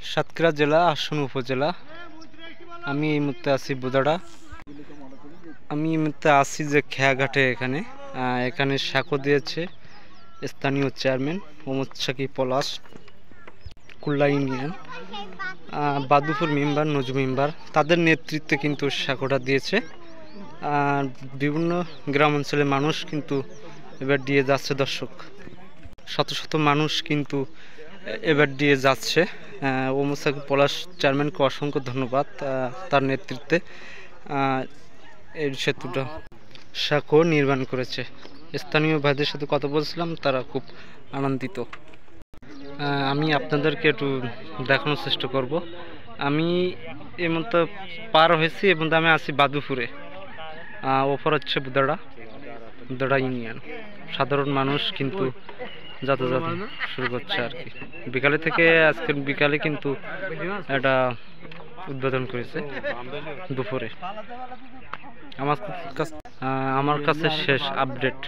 সাতক্ষীরা জেলা আসন উপজেলা। আমি এই মুহূর্তে আছি বুদাড়া। আমি এই মুহূর্তে আছি যে খেয়াঘাটে। এখানে সাঁকো দিয়েছে স্থানীয় চেয়ারম্যান মোহাম্মদ সাকিব পলাশ, কুল্লা ইউনিয়ন, বাদুপুর মেম্বার, নজু মেম্বার, তাদের নেতৃত্বে কিন্তু সাঁকোটা দিয়েছে। বিভিন্ন গ্রাম অঞ্চলের মানুষ কিন্তু এবার দিয়ে যাচ্ছে। দর্শক, শত শত মানুষ কিন্তু এবার দিয়ে যাচ্ছে। মোহাম্মদ সাকিব পলাশ চেয়ারম্যানকে অসংখ্য ধন্যবাদ। তার নেতৃত্বে এই সেতুটা সাঁকো নির্মাণ করেছে। স্থানীয় ভাইদের সাথে কথা বলছিলাম, তারা খুব আনন্দিত। আমি আপনাদেরকে একটু দেখানোর চেষ্টা করব। আমি এই মতো পার হয়েছি এবং আমি আছি বাদুপুরে। ওপর হচ্ছে বুদাড়া ইউনিয়ন। সাধারণ মানুষ কিন্তু যাতায়াত শুরু করছে আর কি। বিকালে থেকে আজকের বিকালে কিন্তু এটা উদ্বোধন করেছে দুপুরে। আমার কাছে শেষ আপডেট।